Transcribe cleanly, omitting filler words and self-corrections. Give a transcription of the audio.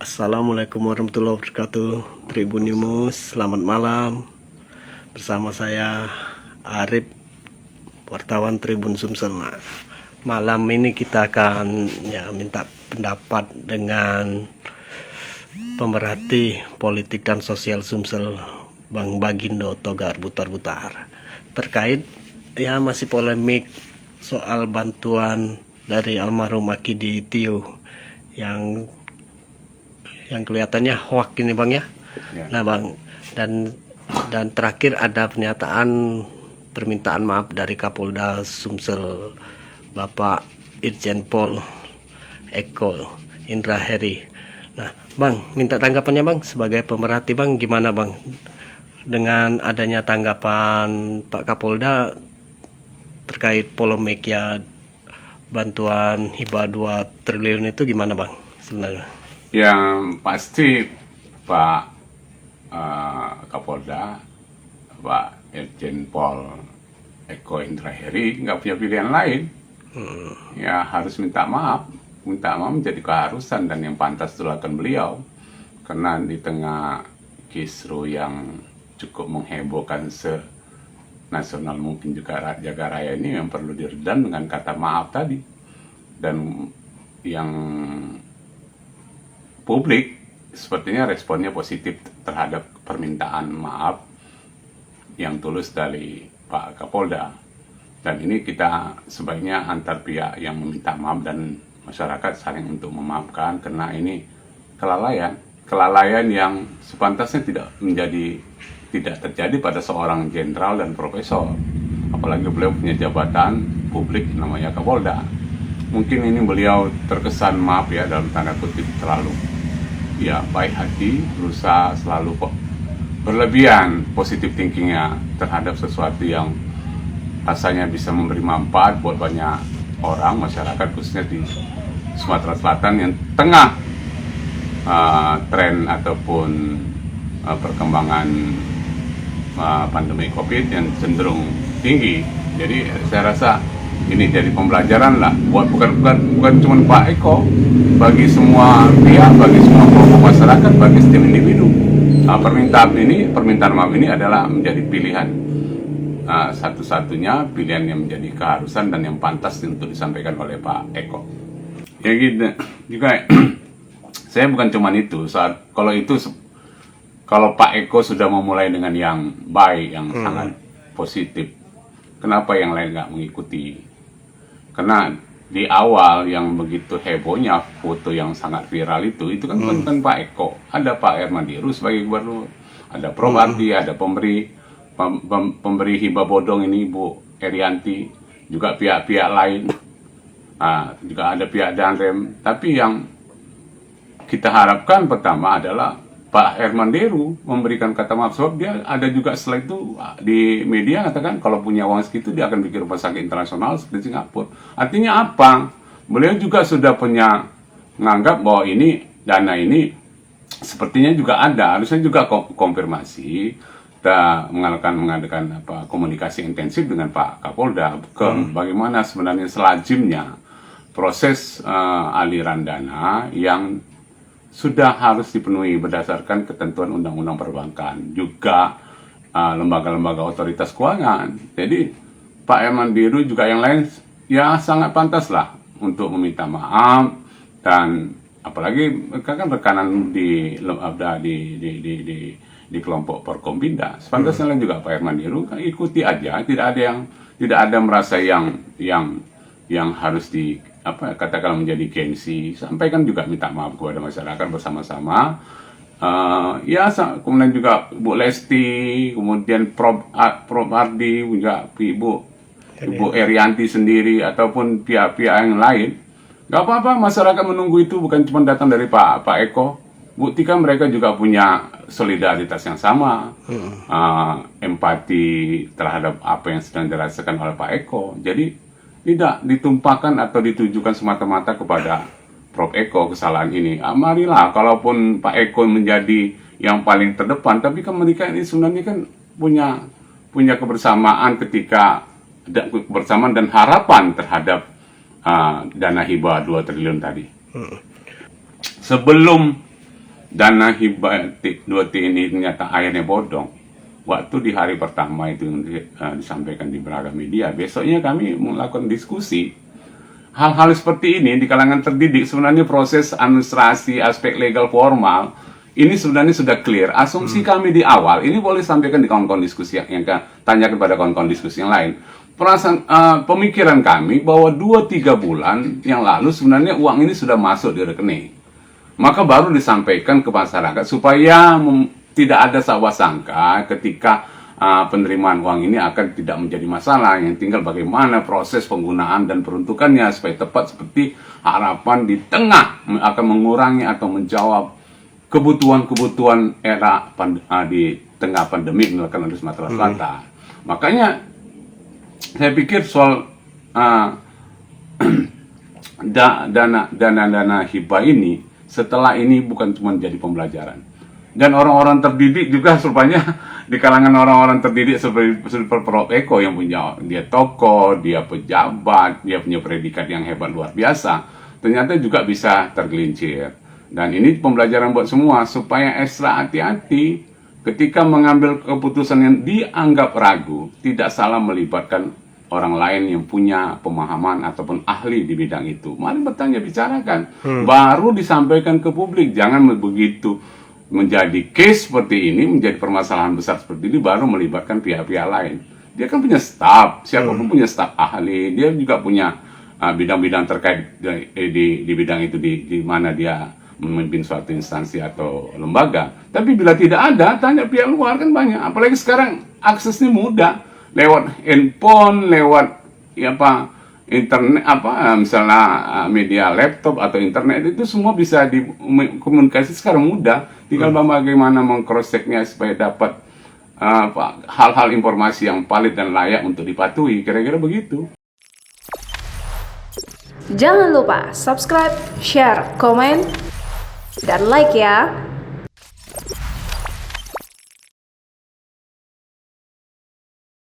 Assalamualaikum warahmatullahi wabarakatuh. Tribunimus, selamat malam. Bersama saya Arif, wartawan Tribun Sumsel. Nah, malam ini kita akan minta pendapat dengan pemerhati politik dan sosial Sumsel, Bang Bagindo Togar Butar-Butar, terkait masih polemik soal bantuan dari almarhum Akidi Tio yang kelihatannya hoak ini Bang ya. Nah Bang, dan terakhir ada permintaan maaf dari Kapolda Sumsel Bapak Irjen Pol Eko Indra Heri. Nah Bang, minta tanggapannya Bang sebagai pemerhati Bang, gimana Bang dengan adanya tanggapan Pak Kapolda terkait polemik bantuan hibah 2 triliun itu, gimana Bang sebenarnya? Yang pasti Pak Kapolda, Pak Irjen Pol Eko Indra Heri nggak punya pilihan lain. Ya harus minta maaf menjadi keharusan dan yang pantas dilakukan beliau, karena di tengah kisru yang cukup menghebohkan nasional mungkin juga jaga raya ini, yang perlu diredam dengan kata maaf tadi. Dan yang publik sepertinya responnya positif terhadap permintaan maaf yang tulus dari Pak Kapolda. Dan ini kita sebaiknya antar pihak yang meminta maaf dan masyarakat saling untuk memaafkan, karena ini kelalaian yang sepantasnya tidak terjadi pada seorang jenderal dan profesor, apalagi beliau punya jabatan publik namanya Kapolda. Mungkin ini beliau terkesan, maaf ya dalam tanda kutip, terlalu baik hati, berusaha selalu berlebihan positif thinkingnya terhadap sesuatu yang rasanya bisa memberi manfaat buat banyak orang, masyarakat khususnya di Sumatera Selatan yang tengah tren ataupun perkembangan pandemi COVID yang cenderung tinggi. Jadi saya rasa ini jadi pembelajaran lah bukan cuma Pak Eko, bagi semua pihak, bagi semua kelompok masyarakat, bagi setiap individu. Permintaan maaf ini adalah menjadi pilihan satu-satunya pilihan yang menjadi keharusan dan yang pantas untuk disampaikan oleh Pak Eko. Ya gitu juga. Saya bukan cuma itu. Kalau Pak Eko sudah memulai dengan yang baik, yang sangat positif, kenapa yang lain nggak mengikuti? Karena di awal yang begitu hebohnya foto yang sangat viral itu kan bukan Pak Eko, ada Pak Hermandiru sebagai gubernur, ada Prof Ardi, ada pemberi hibah bodong ini Bu Erianti, juga pihak-pihak lain, juga ada pihak Danrem. Tapi yang kita harapkan pertama adalah Pak Hermandiru memberikan kata maaf, sebab dia ada juga setelah itu di media katakan kalau punya uang segitu dia akan bikin rumah sakit internasional seperti Singapura. Artinya apa? Beliau juga sudah punya menganggap bahwa dana ini sepertinya juga ada, harusnya juga konfirmasi. Kita mengadakan komunikasi intensif dengan Pak Kapolda bagaimana sebenarnya selajimnya proses aliran dana yang sudah harus dipenuhi berdasarkan ketentuan Undang-Undang Perbankan, juga lembaga-lembaga otoritas keuangan. Jadi Pak Hermandiru juga yang lain ya sangat pantas lah untuk meminta maaf, dan apalagi mereka kan rekanan di kelompok Forkompinda. Sepantasnya juga Pak Hermandiru kan ikuti aja, tidak ada merasa yang harus katakanlah menjadi gengsi. Sampaikan juga minta maaf kepada masyarakat bersama-sama. Kemudian juga Bu Lesti, kemudian Prof Ardi, juga Ibu Erianti sendiri, ataupun pihak-pihak yang lain. Gak apa-apa, masyarakat menunggu itu bukan cuma datang dari Pak Eko. Buktikan mereka juga punya solidaritas yang sama, empati terhadap apa yang sedang dirasakan oleh Pak Eko. Jadi tidak ditumpahkan atau ditujukan semata-mata kepada Prof Eko kesalahan ini. Marilah, kalaupun Pak Eko menjadi yang paling terdepan, tapi kan mereka ini sebenarnya kan punya kebersamaan kebersamaan dan harapan terhadap dana hibah 2 triliun tadi. Sebelum dana hibah 2 triliun ini ternyata akhirnya bodong, waktu di hari pertama itu disampaikan di beragam media, besoknya kami melakukan diskusi. Hal-hal seperti ini di kalangan terdidik sebenarnya proses administrasi, aspek legal formal ini sebenarnya sudah clear. Asumsi kami di awal ini boleh sampaikan di kawan-kawan diskusi yang tanya kepada kawan-kawan diskusi yang lain. Pemikiran kami bahwa 2-3 bulan yang lalu sebenarnya uang ini sudah masuk di rekening. Maka baru disampaikan ke masyarakat supaya tidak ada salah sangka ketika penerimaan uang ini akan tidak menjadi masalah. Yang tinggal bagaimana proses penggunaan dan peruntukannya supaya tepat seperti harapan di tengah akan mengurangi atau menjawab kebutuhan-kebutuhan era di tengah pandemi misalkan di Sumatera Selatan. Makanya saya pikir soal dana hibah ini setelah ini bukan cuma jadi pembelajaran. Dan orang-orang terdidik juga rupanya di kalangan orang-orang terdidik seperti Prof. Eko yang punya dia tokoh, dia pejabat, dia punya predikat yang hebat luar biasa, ternyata juga bisa tergelincir. Dan ini pembelajaran buat semua supaya ekstra hati-hati ketika mengambil keputusan yang dianggap ragu, tidak salah melibatkan orang lain yang punya pemahaman ataupun ahli di bidang itu. Mari bertanya, bicarakan, baru disampaikan ke publik. Jangan begitu menjadi case seperti ini, menjadi permasalahan besar seperti ini, baru melibatkan pihak-pihak lain. Dia kan punya staf, siapapun punya staf ahli, dia juga punya bidang-bidang terkait di bidang itu, di mana dia memimpin suatu instansi atau lembaga. Tapi bila tidak ada, tanya pihak luar kan banyak. Apalagi sekarang aksesnya mudah, lewat handphone, lewat internet, misalnya media laptop atau internet, itu semua bisa dikomunikasi sekarang mudah. Tinggal bagaimana meng-cross-checknya supaya dapat hal-hal informasi yang valid dan layak untuk dipatuhi. Kira-kira begitu. Jangan lupa subscribe, share, komen, dan like ya.